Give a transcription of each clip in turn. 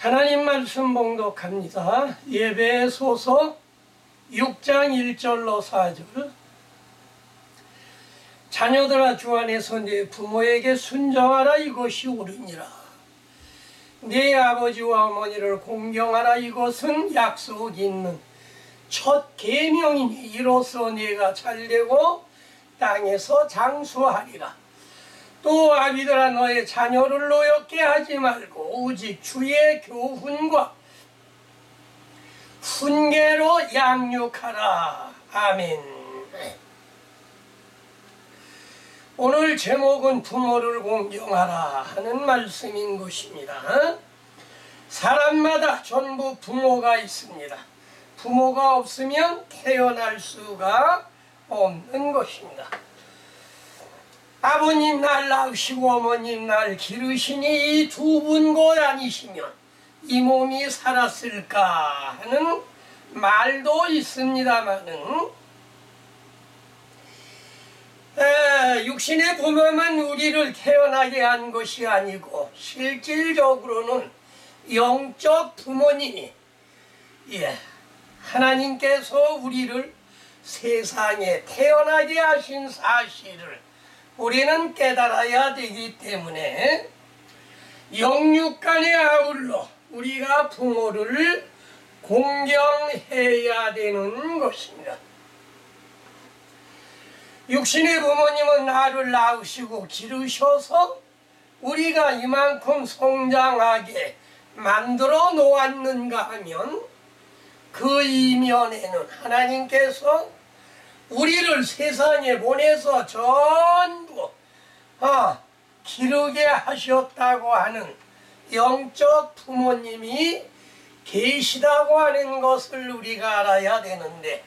하나님 말씀 봉독합니다. 예배소서 6장 1절로 4절. 자녀들아, 주 안에서 네 부모에게 순종하라, 이것이 옳으니라. 네 아버지와 어머니를 공경하라, 이것은 약속 있는 첫 계명이니 이로써 네가 잘되고 땅에서 장수하리라. 또 아비들아, 너의 자녀를 노엽게 하지 말고 오직 주의 교훈과 훈계로 양육하라. 아멘. 오늘 제목은 부모를 공경하라 하는 말씀인 것입니다. 사람마다 전부 부모가 있습니다. 부모가 없으면 태어날 수가 없는 것입니다. 아버님 날 낳으시고 어머님 날 기르시니 이 두 분 곧 아니시면 이 몸이 살았을까 하는 말도 있습니다마는 육신의 부모만 우리를 태어나게 한 것이 아니고 실질적으로는 영적 부모님이 하나님께서 우리를 세상에 태어나게 하신 사실을 우리는 깨달아야 되기 때문에 영육간의 아울러 우리가 부모를 공경해야 되는 것입니다. 육신의 부모님은 나를 낳으시고 기르셔서 우리가 이만큼 성장하게 만들어 놓았는가 하면 그 이면에는 하나님께서 우리를 세상에 보내서 전부 기르게 하셨다고 하는 영적 부모님이 계시다고 하는 것을 우리가 알아야 되는데,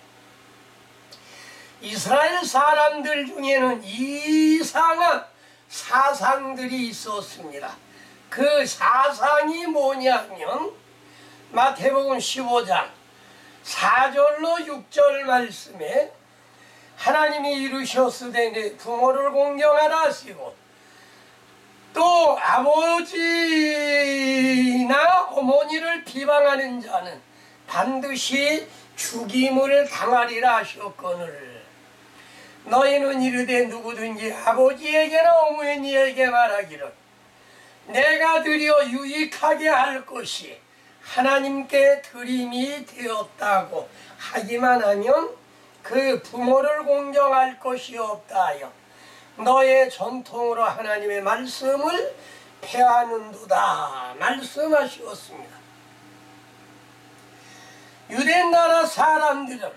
이스라엘 사람들 중에는 이상한 사상들이 있었습니다. 그 사상이 뭐냐면 마태복음 15장 4절로 6절 말씀에 하나님이 이루셨으되 내 부모를 공경하라 하시고, 또 아버지나 어머니를 비방하는 자는 반드시 죽임을 당하리라 하셨거늘 너희는 이르되 누구든지 아버지에게나 어머니에게 말하기를 내가 드려 유익하게 할 것이 하나님께 드림이 되었다고 하기만 하면 그 부모를 공경할 것이 없다 하여 너의 전통으로 하나님의 말씀을 폐하는도다 말씀하시었습니다. 유대나라 사람들은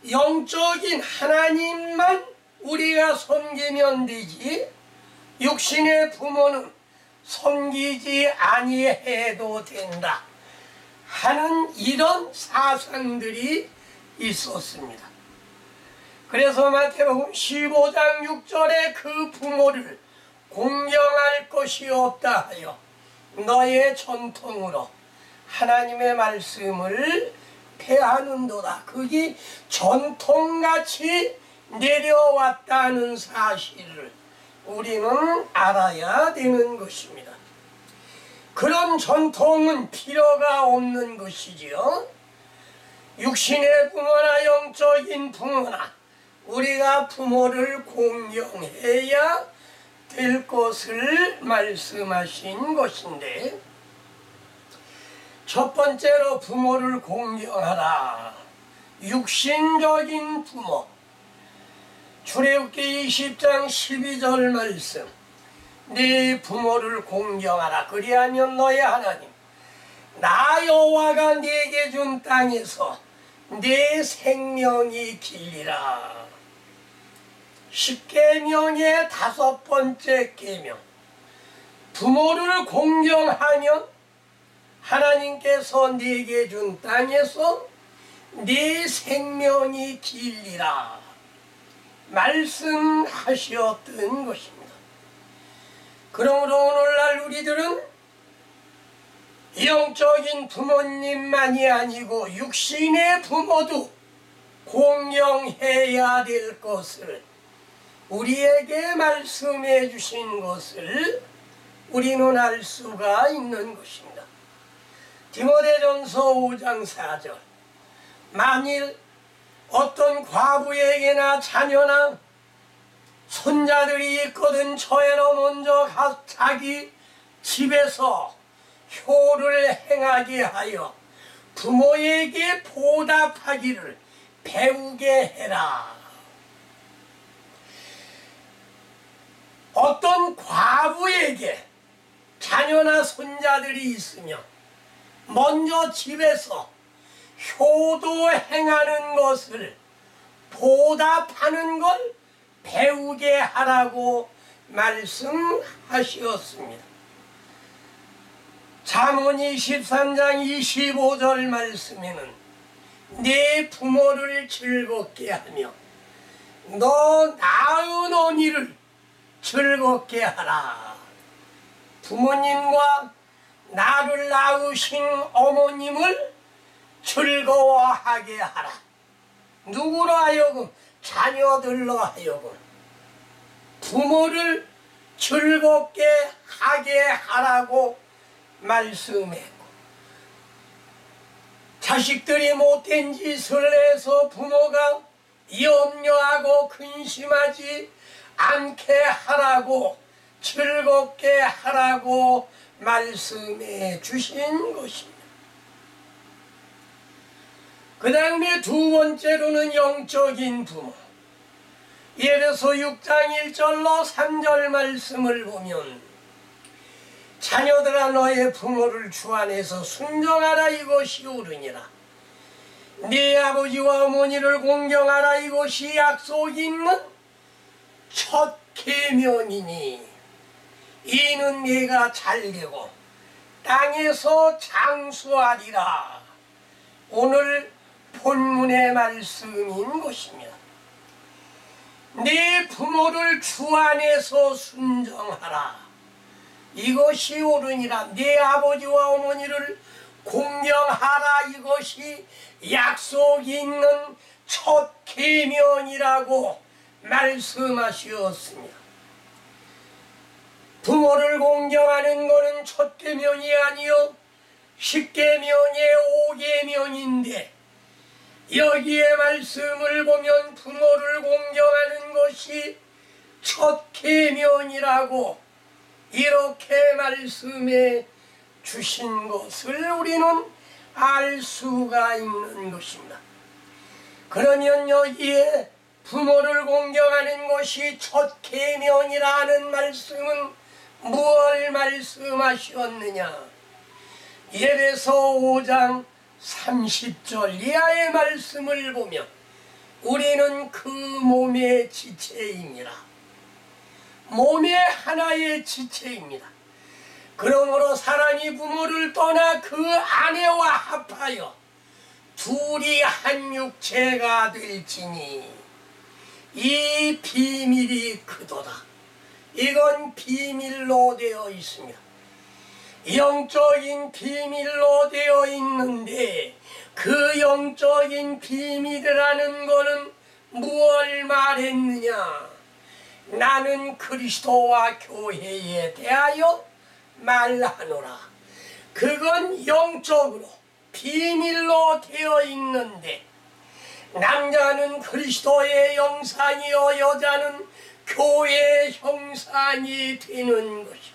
영적인 하나님만 우리가 섬기면 되지 육신의 부모는 섬기지 아니해도 된다 하는 이런 사상들이 있었습니다. 그래서 마태복음 15장 6절에 그 부모를 공경할 것이 없다 하여 너의 전통으로 하나님의 말씀을 폐하는도다. 그게 전통같이 내려왔다는 사실을 우리는 알아야 되는 것입니다. 그런 전통은 필요가 없는 것이지요. 육신의 부모나 영적인 부모나 우리가 부모를 공경해야 될 것을 말씀하신 것인데, 첫 번째로 부모를 공경하라. 육신적인 부모. 출애굽기 20장 12절 말씀. 네 부모를 공경하라. 그리하면 너의 하나님 나 여호와가 네게 준 땅에서 네 생명이 길리라. 10계명의 5번째 계명. 부모를 공경하면 하나님께서 네게 준 땅에서 네 생명이 길리라 말씀하셨던 것입니다. 그러므로 오늘날 우리들은 영적인 부모님만이 아니고 육신의 부모도 공경해야 될 것을 우리에게 말씀해 주신 것을 우리는 알 수가 있는 것입니다. 디모데전서 5장 4절. 만일 어떤 과부에게나 자녀나 손자들이 있거든 저애로 먼저 자기 집에서 효를 행하게 하여 부모에게 보답하기를 배우게 해라. 어떤 과부에게 자녀나 손자들이 있으며 먼저 집에서 효도 행하는 것을 보답하는 걸 배우게 하라고 말씀하셨습니다. 잠언 23장 25절 말씀에는 네 부모를 즐겁게 하며 너 낳은 어미를 즐겁게 하라. 부모님과 나를 낳으신 어머님을 즐거워하게 하라. 누구로 하여금? 자녀들로 하여금 부모를 즐겁게 하게 하라고 말씀했고, 자식들이 못된 짓을 해서 부모가 염려하고 근심하지 않게 하라고, 즐겁게 하라고 말씀해 주신 것입니다. 그 다음에 두 번째로는 영적인 부모. 예배소 6장 1절로 3절 말씀을 보면 자녀들아 너의 부모를 주 안에서 순종하라 이것이 옳으니라. 네 아버지와 어머니를 공경하라 이것이 약속 있는 첫 계명이니 이는 네가 잘되고 땅에서 장수하리라. 오늘 본문의 말씀인 것입니다. 네 부모를 주 안에서 순종하라. 이것이 옳으니라. 네 아버지와 어머니를 공경하라. 이것이 약속 있는 첫 계명이라고 말씀하셨습니다. 부모를 공경하는 것은 첫 계명이 아니요 10계명의 5계명인데 여기에 말씀을 보면 부모를 공경하는 것이 첫 계명이라고 이렇게 말씀해 주신 것을 우리는 알 수가 있는 것입니다. 그러면 여기에 부모를 공경하는 것이 첫 계명이라는 말씀은 무엇을 말씀하셨느냐? 예배소 5장 30절 이하의 말씀을 보면 우리는 그 몸의 지체입니다. 몸의 하나의 지체입니다. 그러므로 사람이 부모를 떠나 그 아내와 합하여 둘이 한 육체가 될지니 이 비밀이 크도다. 이건 비밀로 되어 있습니다. 영적인 비밀로 되어 있는데 그 영적인 비밀이라는 것은 무엇을 말했느냐? 나는 그리스도와 교회에 대하여 말하노라. 그건 영적으로 비밀로 되어 있는데 남자는 그리스도의 형상이요 여자는 교회의 형상이 되는 것이다.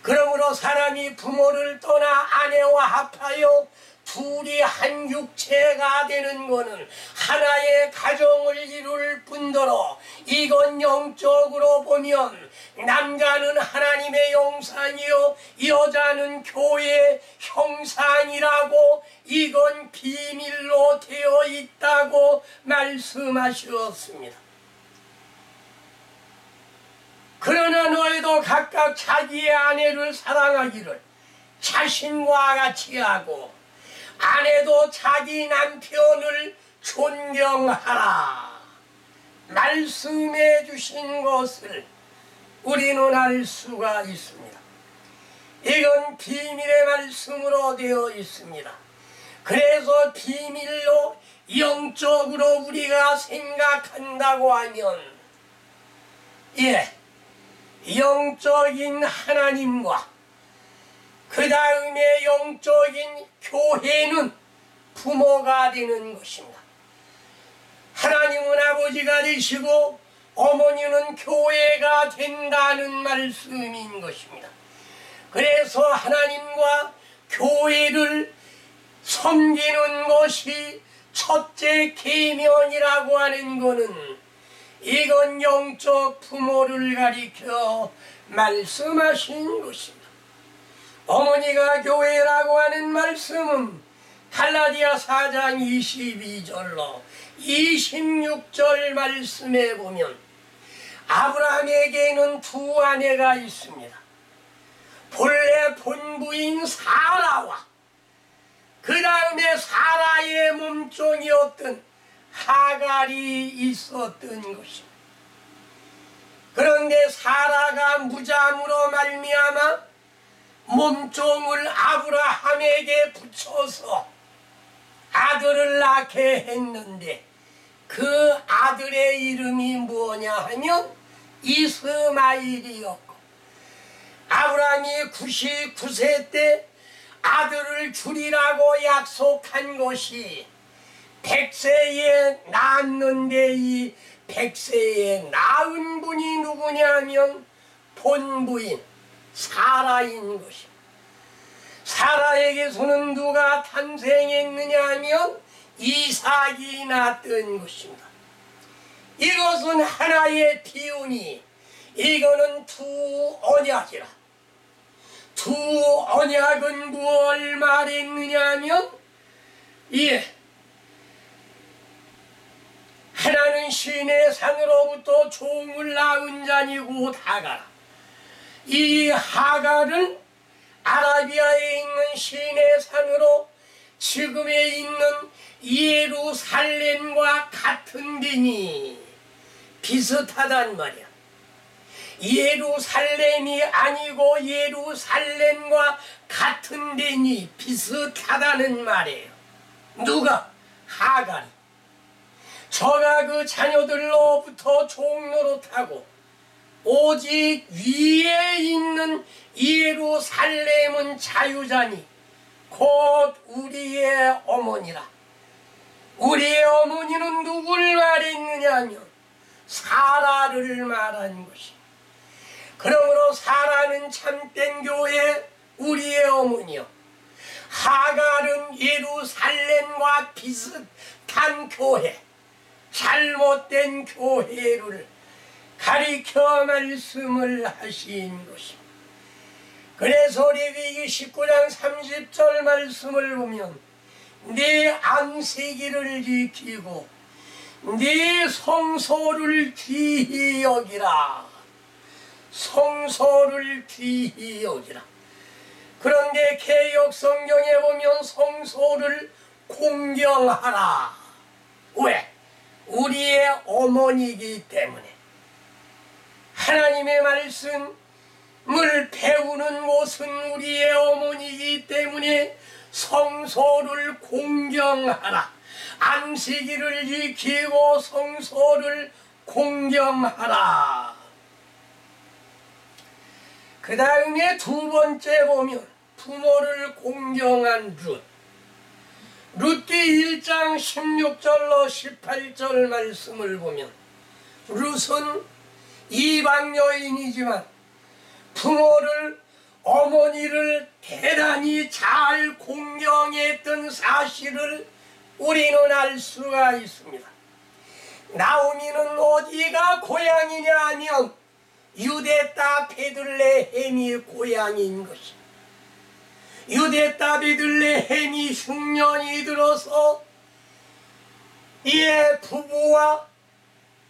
그러므로 사람이 부모를 떠나 아내와 합하여 둘이 한 육체가 되는 것은 하나의 가정을 이룰 뿐더러 이건 영적으로 보면 남자는 하나님의 형상이요 여자는 교회의 형상이라고 이건 비밀로 되어 있다고 말씀하셨습니다. 그러나 너희도 각각 자기의 아내를 사랑하기를 자신과 같이 하고 아내도 자기 남편을 존경하라. 말씀해 주신 것을 우리는 알 수가 있습니다. 이건 비밀의 말씀으로 되어 있습니다. 그래서 비밀로 영적으로 우리가 생각한다고 하면 영적인 하나님과 그 다음에 영적인 교회는 부모가 되는 것입니다. 하나님은 아버지가 되시고 어머니는 교회가 된다는 말씀인 것입니다. 그래서 하나님과 교회를 섬기는 것이 첫째 계명이라고 하는 것은 이건 영적 부모를 가리켜 말씀하신 것입니다. 어머니가 교회라고 하는 말씀은 갈라디아 4장 22절로 26절 말씀에 보면 아브라함에게는 두 아내가 있습니다. 본래 본부인 사라와 그 다음에 사라의 몸종이었던 하갈이 있었던 것입니다. 그런데 사라가 무잠으로 말미암아 몸종을 아브라함에게 붙여서 아들을 낳게 했는데 그 아들의 이름이 뭐냐 하면 이스마일이었고, 아브라함이 99세 때 아들을 주리라고 약속한 것이 100세에 낳았는데 이 100세에 낳은 분이 누구냐면 본부인 사라인 것입니다. 사라에게서는 누가 탄생했느냐 하면 이삭이 낳았던 것입니다. 이것은 하나의 비유니 이거는 두 언약이라. 두 언약은 무엇을 말했느냐 하면 하나는 신의 산으로부터 종을 낳은 자니 곧 하갈. 이 하갈은 아라비아에 있는 신의 산으로 지금에 있는 예루살렘과 같은 데니 비슷하단 말이야. 예루살렘이 아니고 예루살렘과 같은 데니 비슷하다는 말이에요. 누가? 하갈이. 저가 그 자녀들로부터 종노릇하고 오직 위에 있는 예루살렘은 자유자니 곧 우리의 어머니라. 우리의 어머니는 누구를 말했느냐 하면 사라를 말한 것이. 그러므로 사라는 참된 교회 우리의 어머니요, 하갈은 예루살렘과 비슷한 교회, 잘못된 교회를 가리켜 말씀을 하신 것입니다. 그래서 레위기 19장 30절 말씀을 보면 네 안식일을 지키고 네 성소를 귀히 여기라. 성소를 귀히 여기라. 그런데 개역 성경에 보면 성소를 공경하라. 왜? 우리의 어머니이기 때문에. 하나님의 말씀을 배우는 곳은 우리의 어머니이기 때문에 성소를 공경하라. 안식일을 지키고 성소를 공경하라. 그 다음에 두 번째 보면 부모를 공경한 룻기 1장 16절로 18절 말씀을 보면 룻은 이방 여인이지만 부모를, 어머니를 대단히 잘 공경했던 사실을 우리는 알 수가 있습니다. 나오미는 어디가 고향이냐 하면 유대 딸 베들레헴이 고향인 것이. 유대 딸 베들레헴이 흉년이 들어서 이의 부부와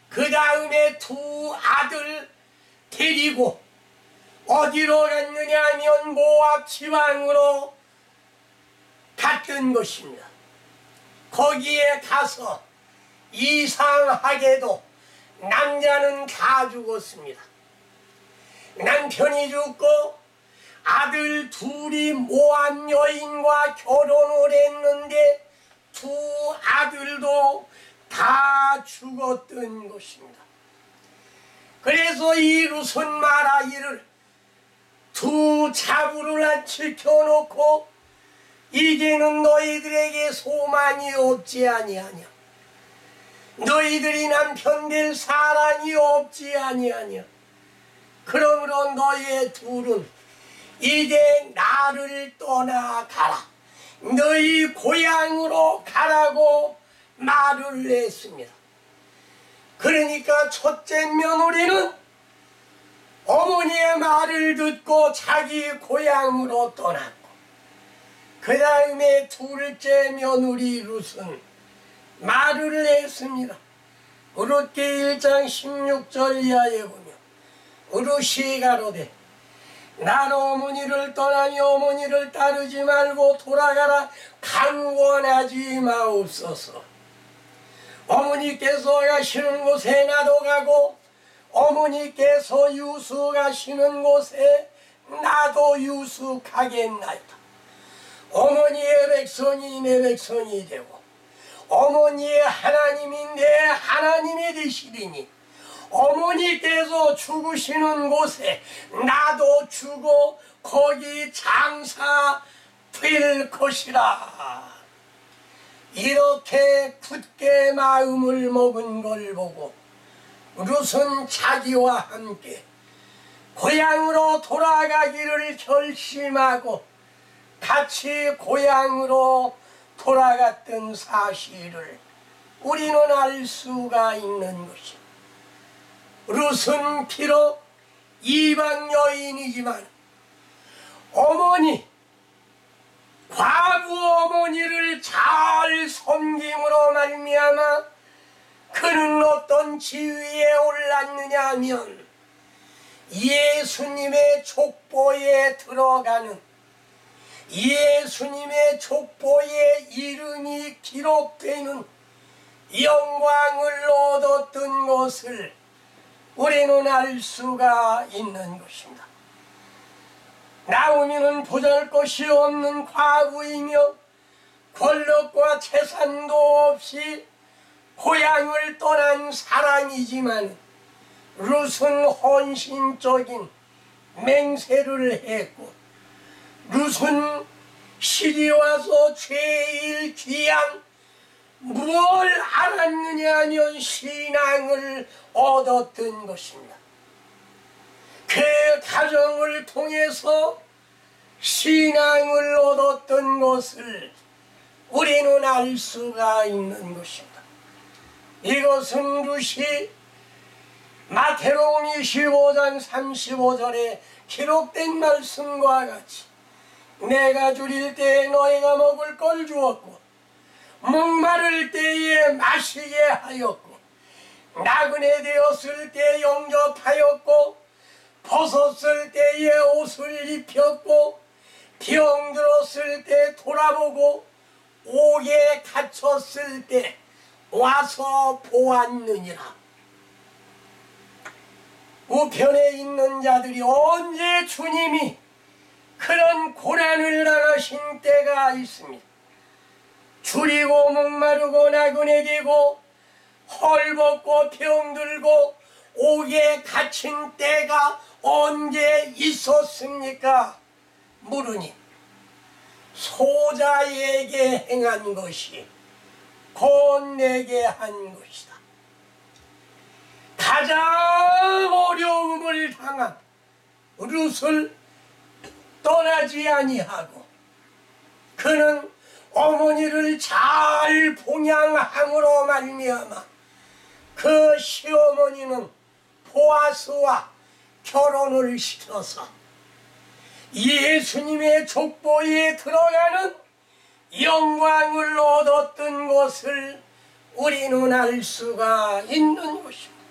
그 다음에 두 아들 데리고 어디로 갔느냐 하면 모압 지방으로 갔던 것입니다. 거기에 가서 이상하게도 남자는 다 죽었습니다. 남편이 죽고 아들 둘이 모압 여인과 결혼을 했는데 두 아들도 다 죽었던 것입니다. 그래서 이 룻은 말하기를 두 자부를 안 지켜놓고 이제는 너희들에게 소망이 없지 아니하냐. 너희들이 남편 될 사랑이 없지 아니하냐. 그러므로 너희 둘은 이제 나를 떠나가라. 너희 고향으로 가라고 말을 했습니다. 그러니까 첫째 며느리는 어머니의 말을 듣고 자기 고향으로 떠났고, 그 다음에 둘째 며느리 룻은 말을 했습니다. 룻기 1장 16절 이하에 보면 룻이 가로되 나는 어머니를 떠나며 어머니를 따르지 말고 돌아가라 강권하지 마옵소서. 어머니께서 가시는 곳에 나도 가고 어머니께서 유수 가시는 곳에 나도 유수 가겠나이다. 어머니의 백성이 내 백성이 되고 어머니의 하나님이 내 하나님이 되시리니 어머니께서 죽으시는 곳에 나도 죽어 거기 장사될 것이라. 이렇게 굳게 마음을 먹은 걸 보고 룻은 자기와 함께 고향으로 돌아가기를 결심하고 같이 고향으로 돌아갔던 사실을 우리는 알 수가 있는 것입니다. 룻은 비록 이방 여인이지만 어머니, 과부 어머니를 잘 섬김으로 말미암아 그는 어떤 지위에 올랐느냐 하면 예수님의 족보에 들어가는, 예수님의 족보에 이름이 기록되는 영광을 얻었던 것을 우리는 알 수가 있는 것입니다. 나오미는 보잘것이 없는 과부이며 권력과 재산도 없이 고향을 떠난 사람이지만 룻은 헌신적인 맹세를 했고, 룻은 시리 와서 제일 귀한 뭘 알았느냐 하면 신앙을 얻었던 것입니다. 그 가정을 통해서 신앙을 얻었던 것을 우리는 알 수가 있는 것입니다. 이것은 룻이 마태복음 25장 35절에 기록된 말씀과 같이 내가 줄일 때에 너희가 먹을 걸 주었고 목마를 때에 마시게 하였고 나그네 되었을 때 영접하였고 벗었을 때에 옷을 입혔고 병들었을 때 돌아보고 옥에 갇혔을 때 와서 보았느니라. 우편에 있는 자들이 언제 주님이 그런 고난을 당하신 때가 있습니다. 줄이고 목마르고 나그네 되고 헐벗고 병들고 옥에 갇힌 때가 언제 있었습니까? 물으니 소자에게 행한 것이 곧 내게 한 것이다. 가장 어려움을 당한 룻을 떠나지 아니하고 그는 어머니를 잘 봉양함으로 말미암아 그 시어머니는 보아스와 결혼을 시켜서 예수님의 족보에 들어가는 영광을 얻었던 것을 우리는 알 수가 있는 것입니다.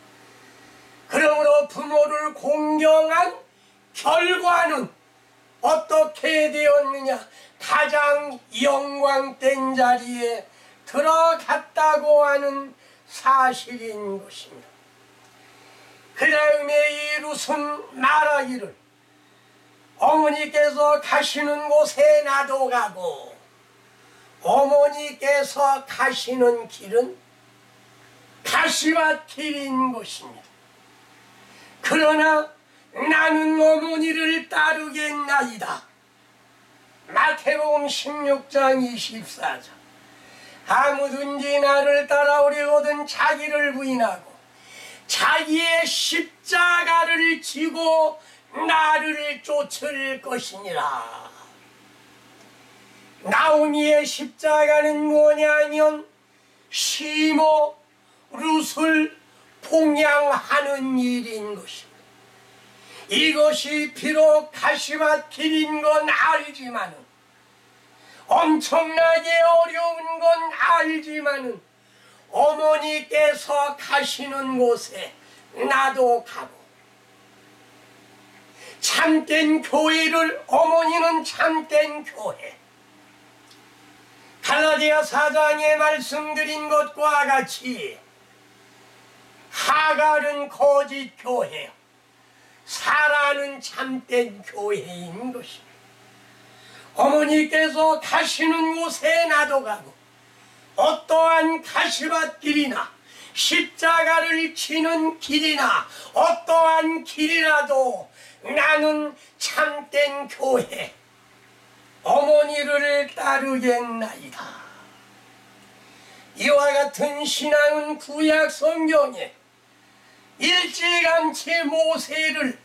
그러므로 부모를 공경한 결과는 어떻게 되었느냐? 가장 영광된 자리에 들어갔다고 하는 사실인 것입니다. 그 다음에 이 룻은 말하기를 어머니께서 가시는 곳에 나도 가고 어머니께서 가시는 길은 가시밭 길인 것입니다. 그러나 나는 어머니를 따르겠나이다. 마태복음 16장 24절. 아무든지 나를 따라오려거든 자기를 부인하고 자기의 십자가를 지고 나를 쫓을 것이니라. 나오미의 십자가는 뭐냐면 시모 룻을 봉양하는 일인 것입니다. 이것이 비록 가시밭 길인 건 알지만은, 엄청나게 어려운 건 알지만은, 어머니께서 가시는 곳에 나도 가고, 참된 교회를, 어머니는 참된 교회, 갈라디아 4장에 말씀드린 것과 같이 하갈은 거짓 교회요, 사라는 참된 교회인 것입니다. 어머니께서 가시는 곳에 나도 가고, 어떠한 가시밭 길이나 십자가를 지는 길이나 어떠한 길이라도 나는 참된 교회, 어머니를 따르겠나이다. 이와 같은 신앙은 구약 성경에 일찌감치 모세를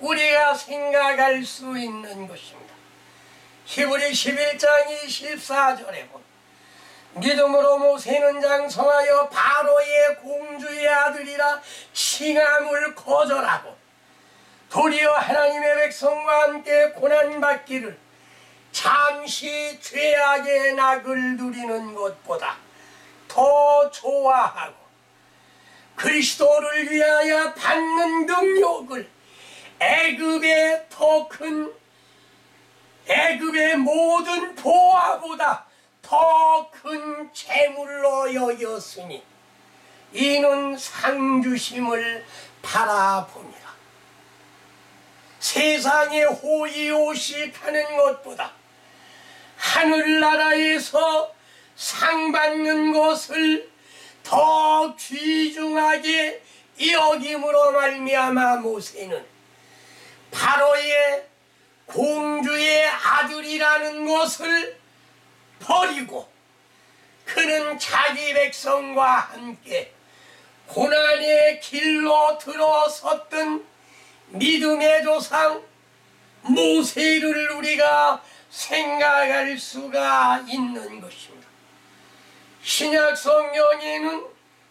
우리가 생각할 수 있는 것입니다. 히브리 11장 24절에 보면 믿음으로 모세는 장성하여 바로의 공주의 아들이라 칭함을 거절하고 도리어 하나님의 백성과 함께 고난받기를 잠시 죄악의 낙을 누리는 것보다 더 좋아하고 그리스도를 위하여 받는 능력을 애굽의 더 큰 애굽의 모든 보화보다 더 큰 재물로 여겼으니 이는 상주심을 바라봅니다. 세상에 호의호식하는 것보다 하늘나라에서 상 받는 것을 더 귀중하게 여김으로 말미암아 모세는 바로의 공주의 아들이라는 것을 버리고 그는 자기 백성과 함께 고난의 길로 들어섰던 믿음의 조상 모세를 우리가 생각할 수가 있는 것입니다. 신약 성경에는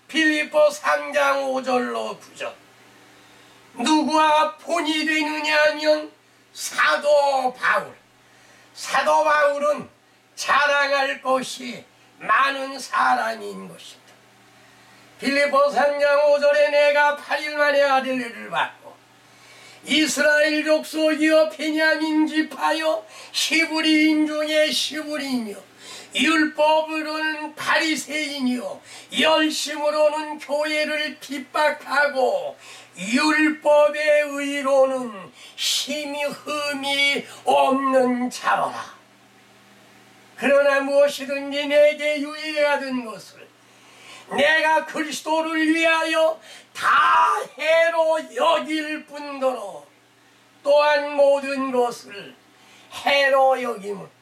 빌립보 3장 5절로 9절 누구와 본이 되느냐 하면 사도 바울. 사도 바울은 자랑할 것이 많은 사람인 것입니다. 빌립보 3장 5절에 내가 8일 만에 아들을 받고 이스라엘 족속이여 베냐민 지파여 히브리인 중에 히브리이며 율법으로는 바리새인이요 열심으로는 교회를 핍박하고 율법의 의로는 힘이 흠이 없는 자로라. 그러나 무엇이든지 내게 유익하던 것을 내가 그리스도를 위하여 다 해로 여길 뿐더러 또한 모든 것을 해로 여김은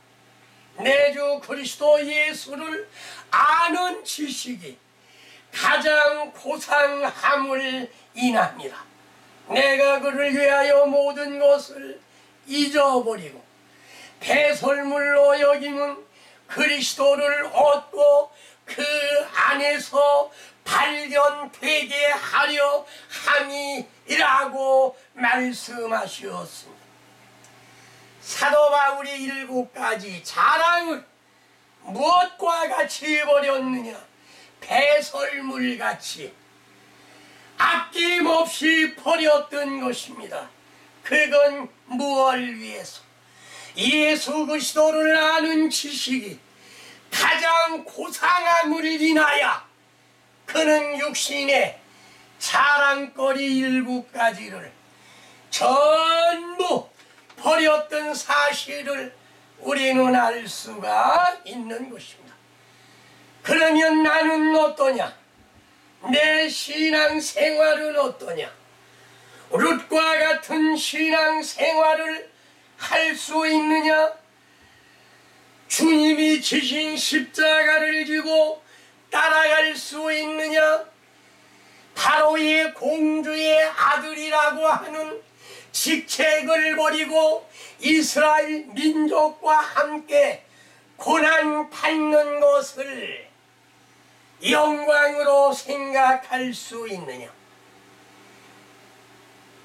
내 주 그리스도 예수를 아는 지식이 가장 고상함을 인합니다. 내가 그를 위하여 모든 것을 잊어버리고 배설물로 여김은 그리스도를 얻고 그 안에서 발견되게 하려 함이라고 말씀하셨습니다. 사도 바울이 7가지 자랑을 무엇과 같이 해버렸느냐? 배설물같이 아낌없이 버렸던 것입니다. 그건 무엇을 위해서? 예수 그리스도를 아는 지식이 가장 고상함을 인하여 그는 육신의 자랑거리 7가지를 전부 버렸던 사실을 우리는 알 수가 있는 것입니다. 그러면 나는 어떠냐? 내 신앙생활은 어떠냐? 룻과 같은 신앙 생활을 할 수 있느냐? 주님이 지신 십자가를 지고 따라갈 수 있느냐? 바로의 공주의 아들이라고 하는 직책을 버리고 이스라엘 민족과 함께 고난 받는 것을 영광으로 생각할 수 있느냐?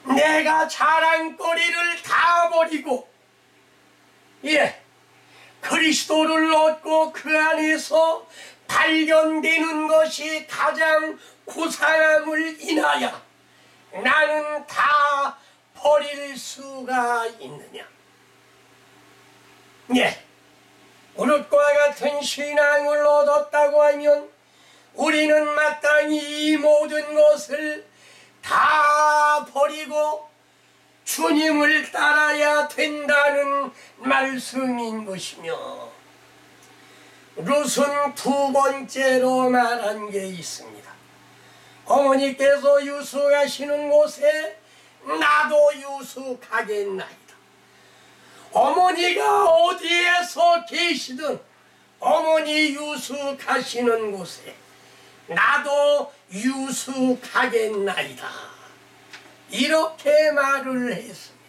내가 자랑거리를 다 버리고 그리스도를 얻고 그 안에서 발견되는 것이 가장 고상함을 인하여 나는 다 버릴 수가 있느냐? 룻과 같은 신앙을 얻었다고 하면 우리는 마땅히 이 모든 것을 다 버리고 주님을 따라야 된다는 말씀인 것이며, 룻은 두 번째로 말한 게 있습니다. 어머니께서 유숙하시는 곳에 나도 유숙하겠나이다. 어머니가 어디에서 계시든 어머니 유숙하시는 곳에 나도 유숙하겠나이다. 이렇게 말을 했습니다.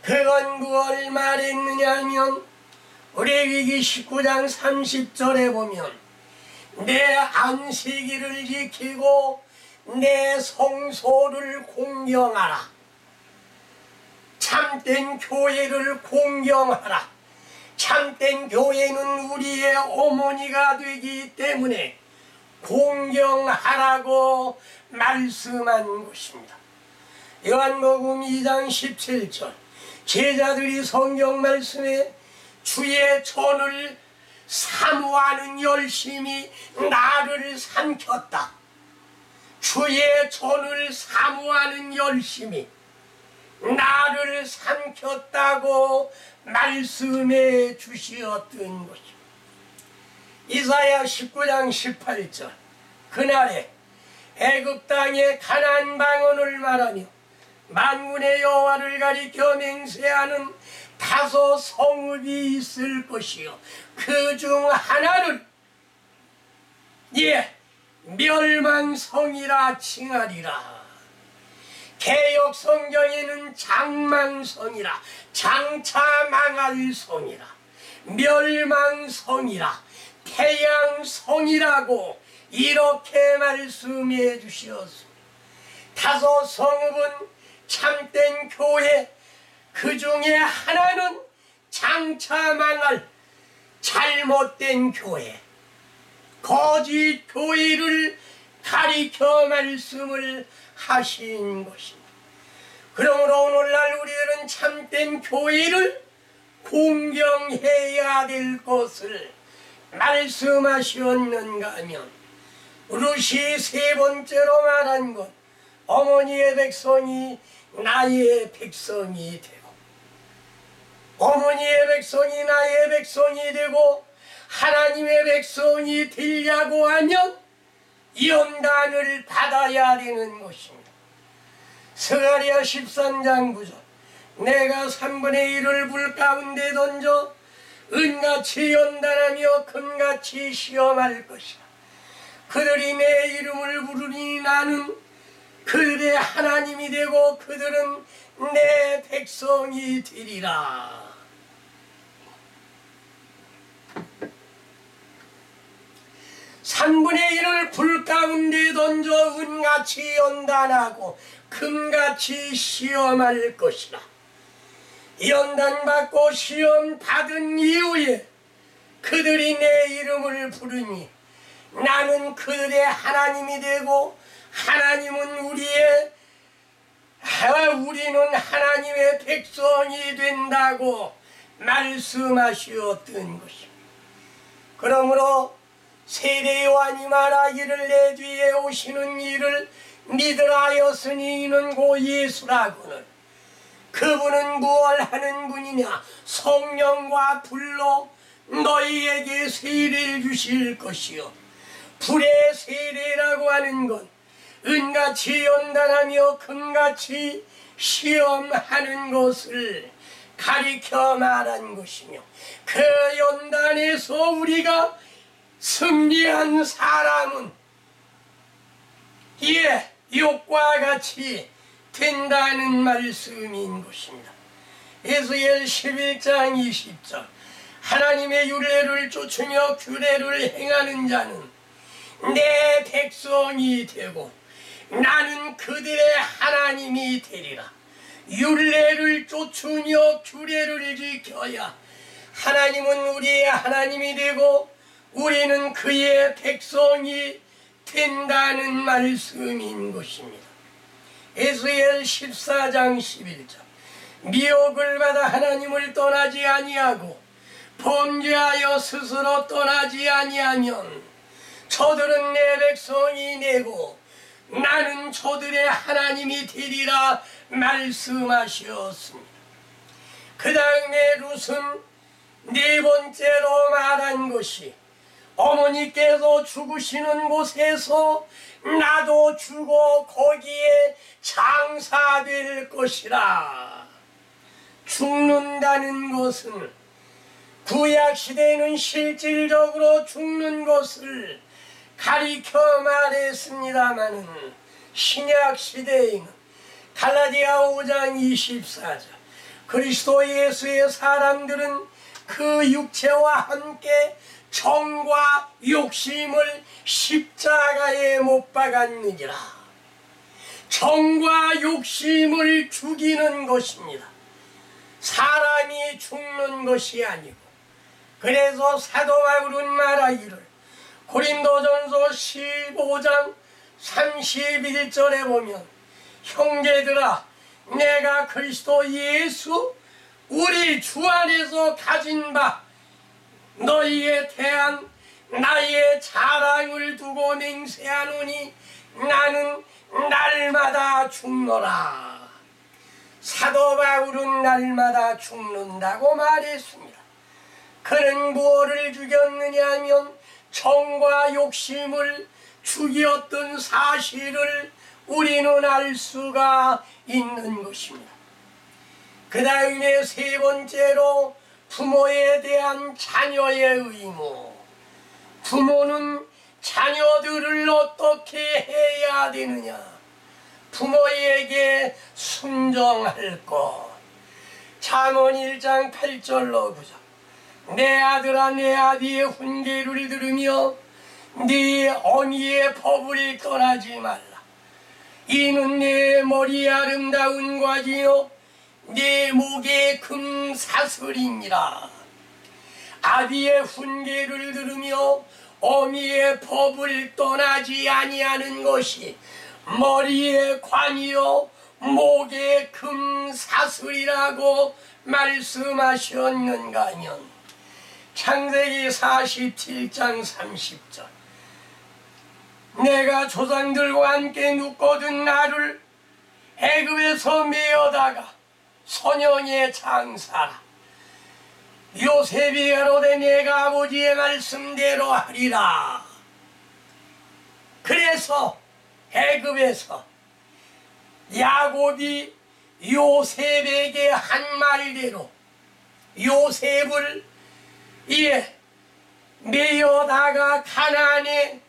그건 무엇을 말했느냐 하면 레위기 19장 30절에 보면 내 안식일을 지키고 내 성소를 공경하라. 참된 교회를 공경하라. 참된 교회는 우리의 어머니가 되기 때문에 공경하라고 말씀한 것입니다. 요한복음 2장 17절 제자들이 성경 말씀에 주의 전을 사모하는 열심이 나를 삼켰다. 주의 전을 사모하는 열심이 나를 삼켰다고 말씀해 주시었던 것입니다. 이사야 19장 18절 그날에 애굽 땅의 가나안 방언을 말하며 만군의 여호와를 가리켜 맹세하는 다섯 성읍이 있을 것이요 그 중 하나를 멸망성이라 칭하리라. 개역 성경에는 장망성이라, 장차 망할 성이라, 멸망성이라, 태양성이라고 이렇게 말씀해 주셨습니다. 다섯 성읍은 참된 교회, 그 중에 하나는 장차 망할 잘못된 교회, 거짓 교회를 가리켜 말씀을 하신 것입니다. 그러므로 오늘날 우리들은 참된 교회를 공경해야 될 것을 말씀하셨는가 하면 룻이 세 번째로 말한 것, 어머니의 백성이 나의 백성이 되고, 어머니의 백성이 나의 백성이 되고 하나님의 백성이 되려고 하면 연단을 받아야 되는 것입니다. 스가랴 13장 9절 내가 3분의 1을 불 가운데 던져 은같이 연단하며 금같이 시험할 것이라. 그들이 내 이름을 부르니 나는 그들의 하나님이 되고 그들은 내 백성이 되리라. 3분의 1을 불 가운데 던져 은같이 연단하고 금같이 시험할 것이라. 연단받고 시험 받은 이후에 그들이 내 이름을 부르니 나는 그들의 하나님이 되고 하나님은 우리는 하나님의 백성이 된다고 말씀하셨던 것입니다. 그러므로 세례 요한이 말하기를 내 뒤에 오시는 이를 믿으라하였으니 이는 고 예수라고는 그분은 무엇 하는 분이냐? 성령과 불로 너희에게 세례를 주실 것이요. 불의 세례라고 하는 건 은같이 연단하며 금같이 시험하는 것을 가리켜 말한 것이며, 그 연단에서 우리가 승리한 사람은 이에 욕과 같이 된다는 말씀인 것입니다. 에스겔 11장 20절, 하나님의 율례를 쫓으며 규례를 행하는 자는 내 백성이 되고 나는 그들의 하나님이 되리라. 율례를 쫓으며 규례를 지켜야 하나님은 우리의 하나님이 되고 우리는 그의 백성이 된다는 말씀인 것입니다. 에스겔 14장 11절, 미혹을 받아 하나님을 떠나지 아니하고 범죄하여 스스로 떠나지 아니하면 저들은 내 백성이 되고 나는 저들의 하나님이 되리라 말씀하셨습니다. 그 다음에 룻은 네 번째로 말한 것이, 어머니께서 죽으시는 곳에서 나도 죽어 거기에 장사될 것이라. 죽는다는 것은 구약시대에는 실질적으로 죽는 것을 가리켜 말했습니다마는 신약시대에는 갈라디아 5장 24절, 그리스도 예수의 사람들은 그 육체와 함께 정과 욕심을 십자가에 못 박았느니라. 정과 욕심을 죽이는 것입니다. 사람이 죽는 것이 아니고, 그래서 사도 바울은 말하기를 고린도전서 15장 31절에 보면, 형제들아, 내가 그리스도 예수 우리 주 안에서 가진 바 너희에 대한 나의 자랑을 두고 맹세하노니 나는 날마다 죽노라. 사도 바울은 날마다 죽는다고 말했습니다. 그는 무엇을 죽였느냐 하면 정과 욕심을 죽였던 사실을 우리는 알 수가 있는 것입니다. 그 다음에 세 번째로 부모에 대한 자녀의 의무. 부모는 자녀들을 어떻게 해야 되느냐? 부모에게 순종할 것. 잠언 1장 8절로 9절, 내 아들아 내 아비의 훈계를 들으며 네 어미의 법을 떠나지 말라. 이는 내 머리의 아름다운 과지요 내 목의 금사슬이니라. 아비의 훈계를 들으며 어미의 법을 떠나지 아니하는 것이 머리의 관이요 목의 금사슬이라고 말씀하셨는가 하면 창세기 47장 30절, 내가 조상들과 함께 눕거든 나를 애굽에서 메어다가 소년의 장사라. 요셉이 가로되 내가 아버지의 말씀대로 하리라. 그래서 애굽에서 야곱이 요셉에게 한 말대로 요셉을 메어다가 가나안에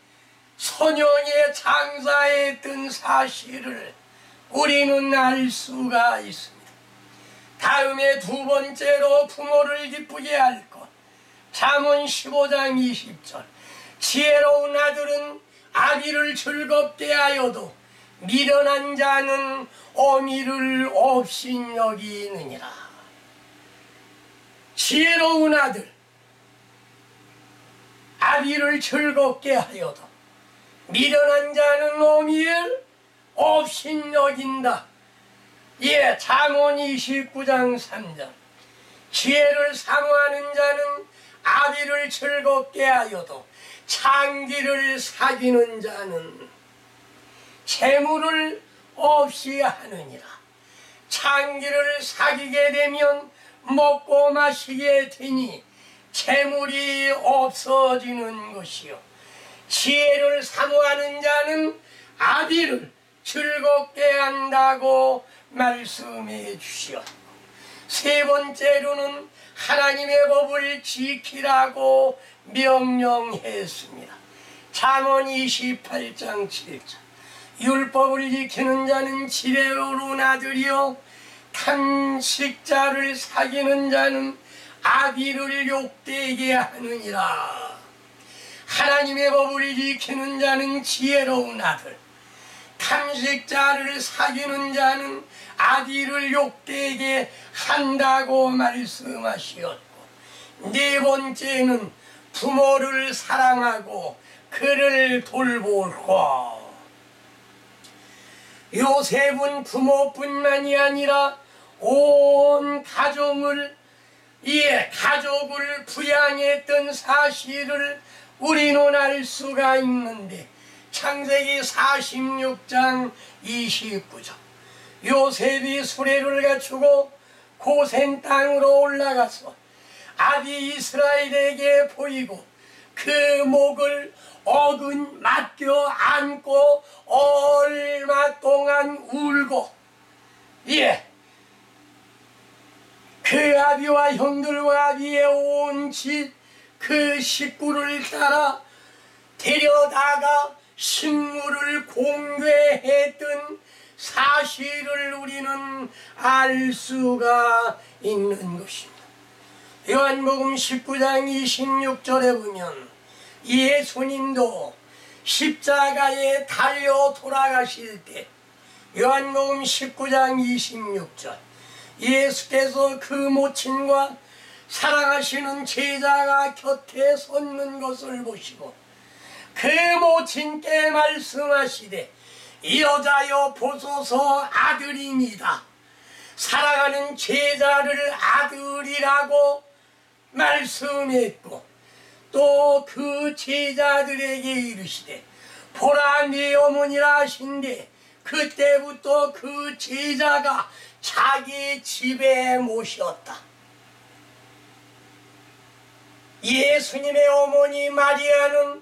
소년의 장사했던 사실을 우리는 알 수가 있습니다. 다음에 두 번째로 부모를 기쁘게 할 것. 잠언 15장 20절, 지혜로운 아들은 아비를 즐겁게 하여도 미련한 자는 어미를 업신여기느니라. 지혜로운 아들, 아비를 즐겁게 하여도 미련한 자는 어미를 업신여긴다. 잠언 29장 3절, 지혜를 사모하는 자는 아비를 즐겁게 하여도 창기를 사귀는 자는 재물을 없이 하느니라. 창기를 사귀게 되면 먹고 마시게 되니 재물이 없어지는 것이요, 지혜를 사모하는 자는 아비를 즐겁게 한다고 말씀해 주시었고, 세 번째로는 하나님의 법을 지키라고 명령했습니다. 잠언 28장 7절. 율법을 지키는 자는 지혜로운 아들이요 탐식자를 사귀는 자는 아비를 욕되게 하느니라. 하나님의 법을 지키는 자는 지혜로운 아들, 탐식자를 사귀는 자는 아비를 욕되게 한다고 말씀하시었고, 네 번째는 부모를 사랑하고 그를 돌보고. 요셉은 부모뿐만이 아니라 온 가족을 부양했던 사실을 우리는 알 수가 있는데, 창세기 46장 29절. 요셉이 수레를 갖추고 고센 땅으로 올라가서 아비 이스라엘에게 보이고 그 목을 어근 맡겨 안고 얼마 동안 울고, 그 아비와 형들과 아비의 온 집 그 식구를 따라 데려다가 식물을 공개했던 사실을 우리는 알 수가 있는 것입니다. 요한복음 19장 26절에 보면 예수님도 십자가에 달려 돌아가실 때, 요한복음 19장 26절, 예수께서 그 모친과 사랑하시는 제자가 곁에 섰는 것을 보시고 그 모친께 말씀하시되 여자여 보소서 아들입니다. 사랑하는 제자를 아들이라고 말씀했고, 또 그 제자들에게 이르시되 보라 네 어머니라 하신데, 그때부터 그 제자가 자기 집에 모셨다. 예수님의 어머니 마리아는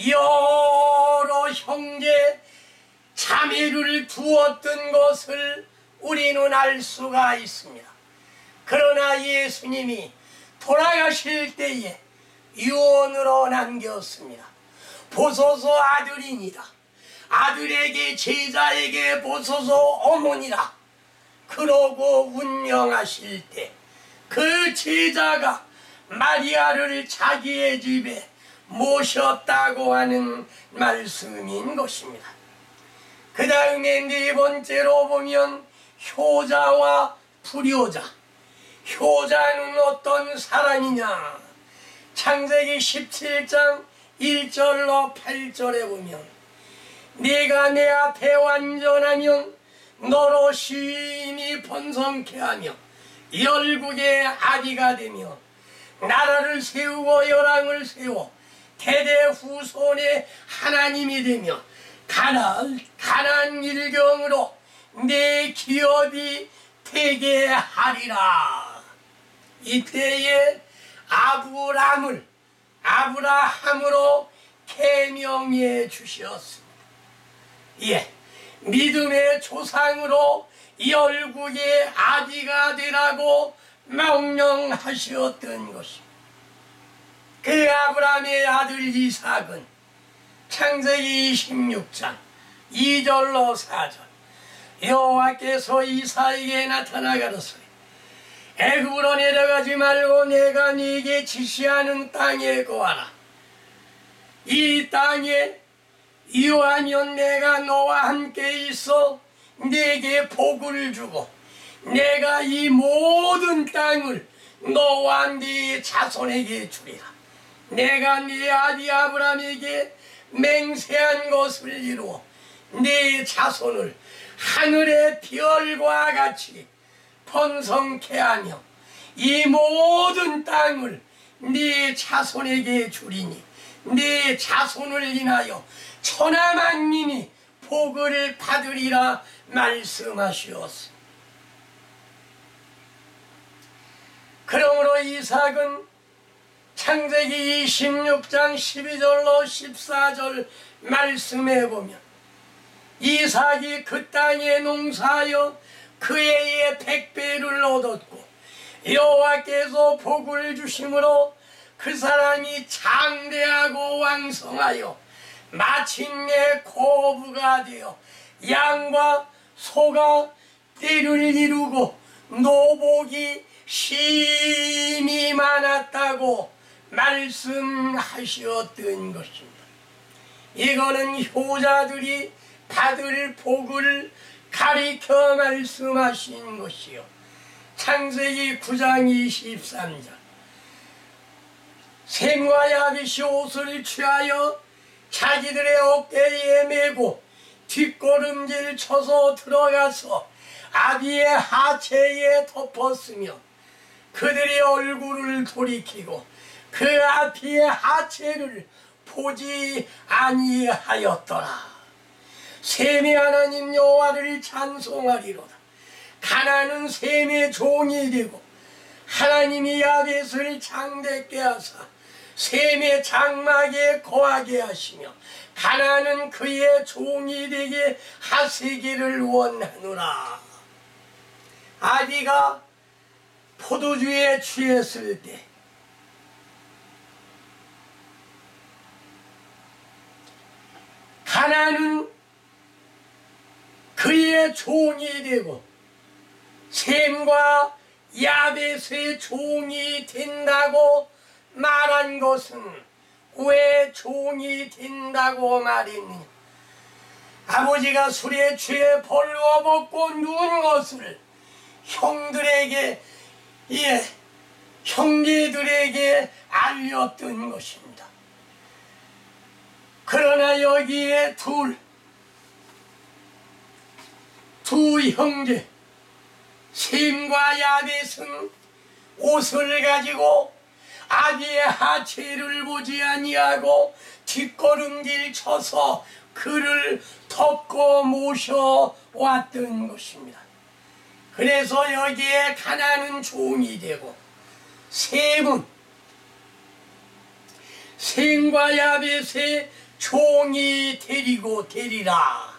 여러 형제 자매를 두었던 것을 우리는 알 수가 있습니다. 그러나 예수님이 돌아가실 때에 유언으로 남겼습니다. 보소서 아들이니라. 아들에게 제자에게 보소서 어머니라. 그러고 운명하실 때 그 제자가 마리아를 자기의 집에 모셨다고 하는 말씀인 것입니다. 그 다음에 네 번째로 보면 효자와 불효자. 효자는 어떤 사람이냐? 창세기 17장 1절로 8절에 보면 네가 내 앞에 완전하면 너로 심히 번성케 하며 열국의 아비가 되며 나라를 세우고 열왕을 세워 대대 후손의 하나님이 되며 가난 일경으로 내 기업이 되게 하리라. 이때에 아브라함으로 계명해 주셨습니다. 믿음의 조상으로 열국의 아비가 되라고 명령하셨던 것입니다. 그 아브라함의 아들 이삭은 창세기 26장 2절로 4절, 여호와께서 이삭에게 나타나 가로소리 애굽으로 내려가지 말고 내가 네게 지시하는 땅에 거하라. 이 땅에 이유하면 내가 너와 함께 있어 네게 복을 주고 내가 이 모든 땅을 너와 네 자손에게 주리라. 내가 네 아비 아브라함에게 맹세한 것을 이루어 네 자손을 하늘의 별과 같이 번성케 하며 이 모든 땅을 네 자손에게 주리니 네 자손을 인하여 천하만민이 복을 받으리라 말씀하시었습니다. 그러므로 이삭은 창세기 26장 12절로 14절 말씀해 보면 이삭이 그 땅에 농사하여 그 해에 100배를 얻었고 여호와께서 복을 주심으로 그 사람이 장대하고 왕성하여 마침내 고부가 되어 양과 소가 떼를 이루고 노복이 심히 많았다고 말씀하셨던 것입니다. 이거는 효자들이 받을 복을 가리켜 말씀하신 것이요, 창세기 9장 23절 셈과 야벳이 옷을 취하여 자기들의 어깨에 메고 뒷걸음질 쳐서 들어가서 아비의 하체에 덮었으며 그들이 얼굴을 돌이키고 그 아비의 하체를 보지 아니하였더라. 셈의 하나님 여호와를 찬송하리로다. 가나안은 셈의 종이 되고 하나님이 야벳을 장대케 하사 셈의 장막에 거하게 하시며 가나안은 그의 종이 되게 하시기를 원하노라. 아비가 포도주에 취했을 때 가나안은 그의 종이 되고 셈과 야벳의 종이 된다고 말한 것은 왜 종이 된다고 말했느냐? 아버지가 술에 취해 벌거벗고 누운 것을 형들에게, 형제들에게 알렸던 것입니다. 그러나 여기에 두 형제 셈과 야벳은 옷을 가지고 아비의 하체를 보지 아니하고 뒷걸음질 쳐서 그를 덮고 모셔왔던 것입니다. 그래서 여기에 가나안은 종이 되고 셈은 셈과 야벳의 종이 되리라.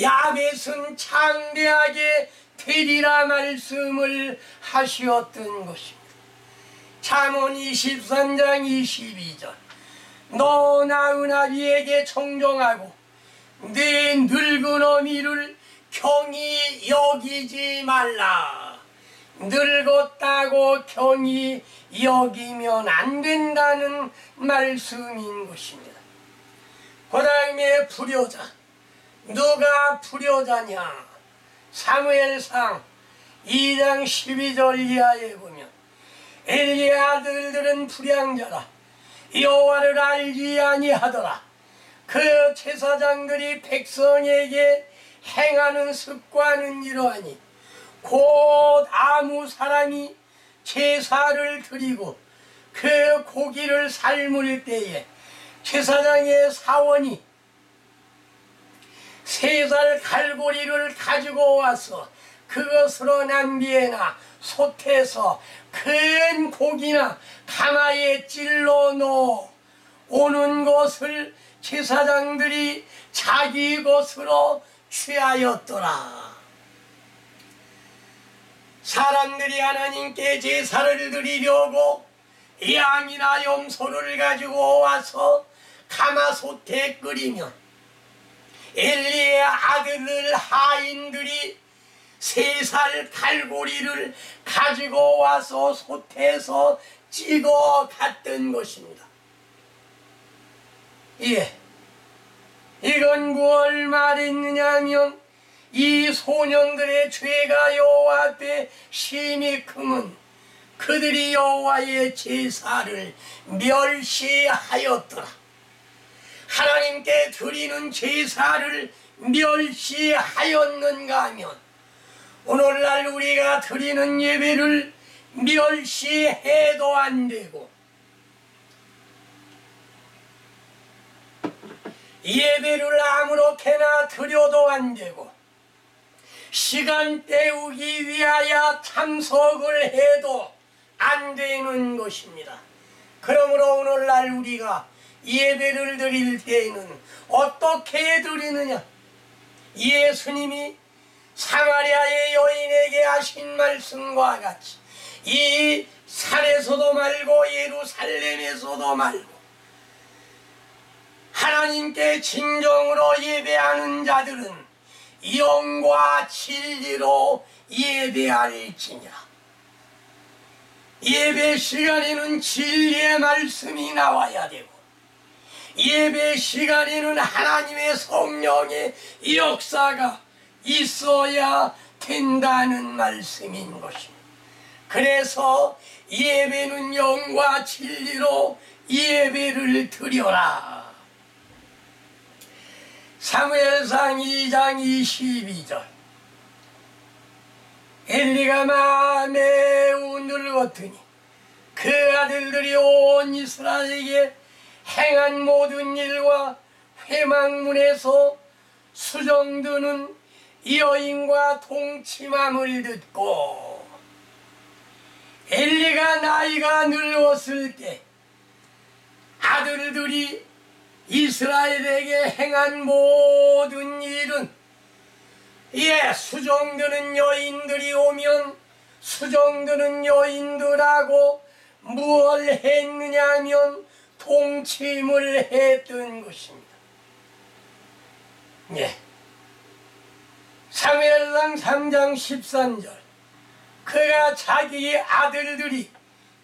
야벳은 장대하게 되리라 말씀을 하셨던 것입니다. 잠언 23장 22절 너 낳은 아비에게 청종하고 내 늙은 어미를 경히 여기지 말라. 늙었다고 경히 여기면 안 된다는 말씀인 것입니다. 그 다음에 불효자, 누가 불효자냐? 사무엘상 2장 12절 이하에 보면 엘리의 아들들은 불량자라 여호와를 알지 아니하더라. 그 제사장들이 백성에게 행하는 습관은 이러하니 곧 아무 사람이 제사를 드리고 그 고기를 삶을 때에 제사장의 사원이 3살 갈고리를 가지고 와서 그것으로 냄비에나 솥에서 큰 고기나 가마에 찔러 넣어 오는 것을 제사장들이 자기 것으로 취하였더라. 사람들이 하나님께 제사를 드리려고 양이나 염소를 가지고 와서 가마솥에 끓이면 엘리의 아들들 하인들이 3살 갈고리를 가지고 와서 솥에서 찍어 갔던 것입니다. 이건 뭘 말했느냐 하면 이 소년들의 죄가 여호와 앞에 심히 크면 그들이 여호와의 제사를 멸시하였더라. 하나님께 드리는 제사를 멸시하였는가 하면 오늘날 우리가 드리는 예배를 멸시해도 안 되고 예배를 아무렇게나 드려도 안 되고 시간 때우기 위하여 참석을 해도 안 되는 것입니다. 그러므로 오늘날 우리가 예배를 드릴 때에는 어떻게 드리느냐? 예수님이 사마리아의 여인에게 하신 말씀과 같이 이 산에서도 말고 예루살렘에서도 말고 하나님께 진정으로 예배하는 자들은 영과 진리로 예배할지니라. 예배 시간에는 진리의 말씀이 나와야 되고 예배 시간에는 하나님의 성령의 역사가 있어야 된다는 말씀인 것입니다. 그래서 예배는 영과 진리로 예배를 드려라. 사무엘상 2장 22절 엘리가 매우 늙었더니 그 아들들이 온 이스라엘에게 행한 모든 일과 회막문에서 수정드는 여인과 동침함을 듣고 엘리가 나이가 늙었을 때 아들들이 이스라엘에게 행한 모든 일은 수정드는 여인들이 오면 수정드는 여인들하고 무엇을 했느냐 하면 동침을 했던 것입니다. 사무엘상 3장 13절 그가 자기 아들들이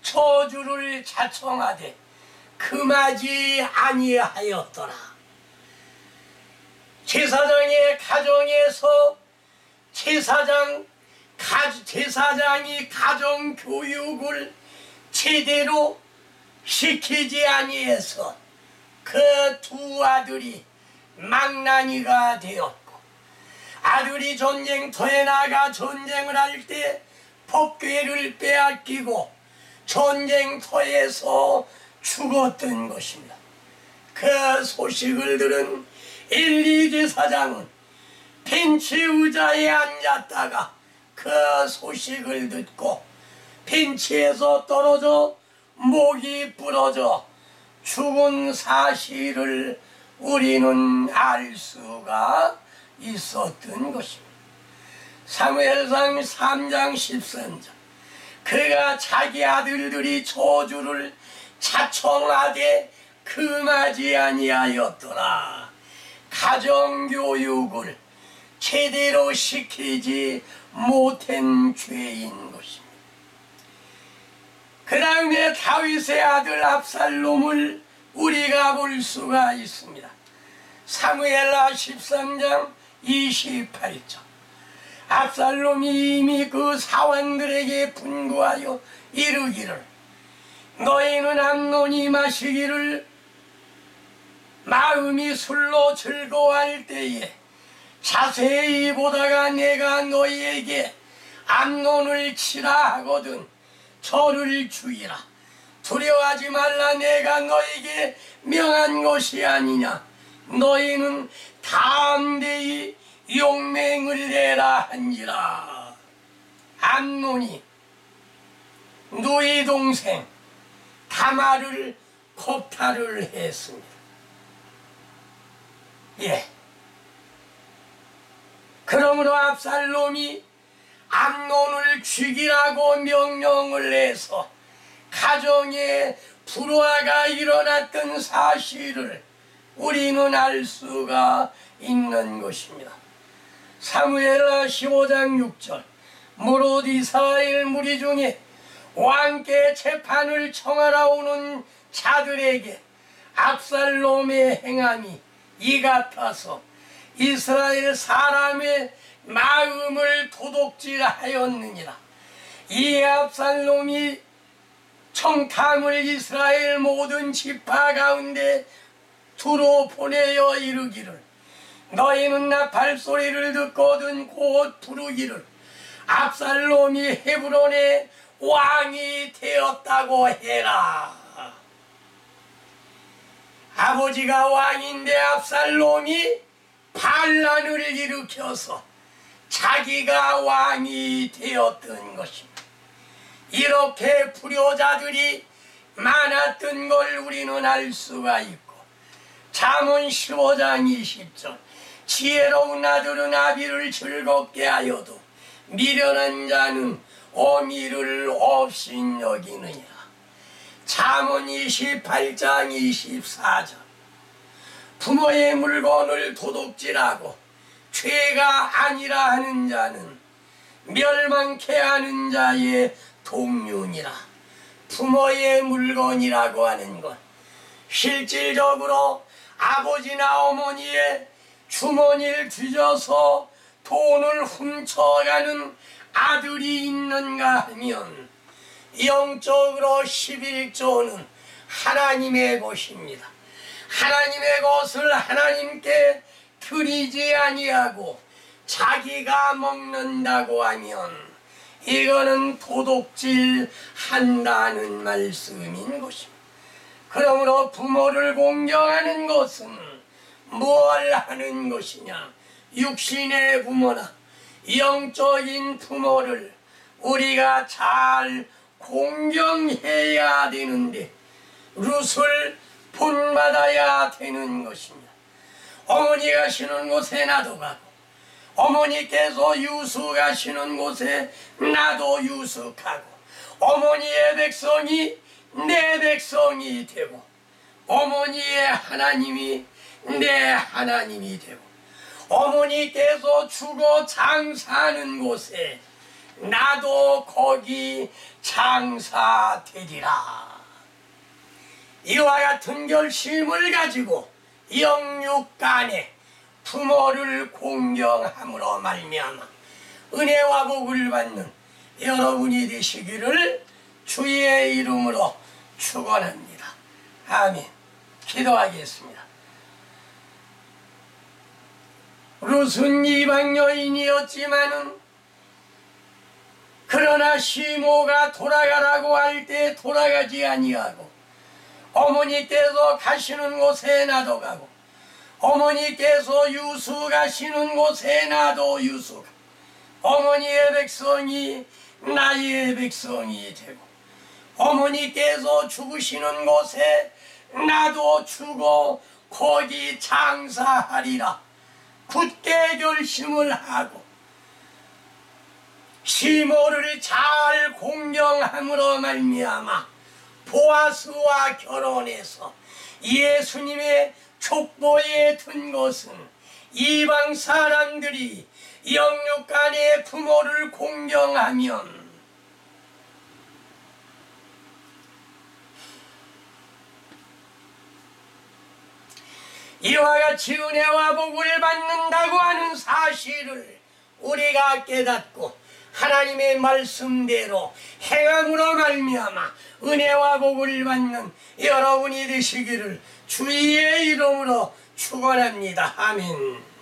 저주를 자청하되 금하지 아니하였더라. 제사장의 가정에서 제사장이 가정 교육을 제대로 시키지 아니해서 그 두 아들이 망나니가 되었고 아들이 전쟁터에 나가 전쟁을 할 때 법궤를 빼앗기고 전쟁터에서 죽었던 것입니다. 그 소식을 들은 엘리 제사장은 벤치 의자에 앉았다가 그 소식을 듣고 벤치에서 떨어져 목이 부러져 죽은 사실을 우리는 알 수가 있었던 것입니다. 사무엘상 3장 13절 그가 자기 아들들이 저주를 자청하되 금하지 아니하였더라. 가정교육을 제대로 시키지 못한 죄인 것입니다. 그 다음에 다윗의 아들 압살롬을 우리가 볼 수가 있습니다. 사무엘하 13장 28절 압살롬이 이미 그 사원들에게 분부하여 이르기를 너희는 암논이 마시기를 마음이 술로 즐거워할 때에 자세히 보다가 내가 너희에게 암논을 치라 하거든 저를 주의라. 두려워하지 말라. 내가 너에게 명한 것이 아니냐. 너희는 담대히 용맹을 내라 한지라. 암논이 누이 동생 다말을 겁탈을 했습니다. 그러므로 압살롬이 암논을 죽이라고 명령을 해서 가정에 불화가 일어났던 사실을 우리는 알 수가 있는 것입니다. 사무엘하 15장 6절 무릇 이스라엘 무리 중에 왕께 재판을 청하러 오는 자들에게 압살롬의 행함이 이 같아서 이스라엘 사람의 마음을 도둑질하였느니라. 이 압살롬이 청탐을 이스라엘 모든 지파 가운데 두루 보내어 이르기를 너희는 나팔 소리를 듣거든 곧 부르기를 압살롬이 헤브론의 왕이 되었다고 해라. 아버지가 왕인데 압살롬이 반란을 일으켜서 자기가 왕이 되었던 것입니다. 이렇게 불효자들이 많았던 걸 우리는 알 수가 있고 잠언 15장 20절 지혜로운 아들은 아비를 즐겁게 하여도 미련한 자는 어미를 없이 여기느니라. 잠언 28장 24절. 부모의 물건을 도둑질하고 죄가 아니라 하는 자는 멸망케 하는 자의 동류니라. 부모의 물건이라고 하는 것, 실질적으로 아버지나 어머니의 주머니를 뒤져서 돈을 훔쳐가는 아들이 있는가 하면 영적으로 11조는 하나님의 것입니다. 하나님의 것을 하나님께 드리지 아니하고 자기가 먹는다고 하면 이거는 도둑질 한다는 말씀인 것입니다. 그러므로 부모를 공경하는 것은 뭘 하는 것이냐? 육신의 부모나 영적인 부모를 우리가 잘 공경해야 되는데 룻을 본받아야 되는 것입니다. 어머니가 쉬는 곳에 나도 가고 어머니께서 유수 가시는 곳에 나도 유숙하고 어머니의 백성이 내 백성이 되고 어머니의 하나님이 내 하나님이 되고 어머니께서 주고 장사하는 곳에 나도 거기 장사되리라. 이와 같은 결심을 가지고 영육간에 부모를 공경함으로 말미암아 은혜와 복을 받는 여러분이 되시기를 주의 이름으로 축원합니다. 아멘. 기도하겠습니다. 룻은 이방 여인이었지만은 그러나 시모가 돌아가라고 할 때 돌아가지 아니하고 어머니께서 가시는 곳에 나도 가고 어머니께서 유수 가시는 곳에 나도 유수, 어머니의 백성이 나의 백성이 되고 어머니께서 죽으시는 곳에 나도 죽어 거기 장사하리라 굳게 결심을 하고 시모를 잘 공경함으로 말미암아 보아스와 결혼해서 예수님의 족보에 든 것은 이방 사람들이 영육간의 부모를 공경하면 이와 같이 은혜와 복을 받는다고 하는 사실을 우리가 깨닫고 하나님의 말씀대로 행함으로 말미암아 은혜와 복을 받는 여러분이 되시기를 주의 이름으로 축원합니다. 아멘.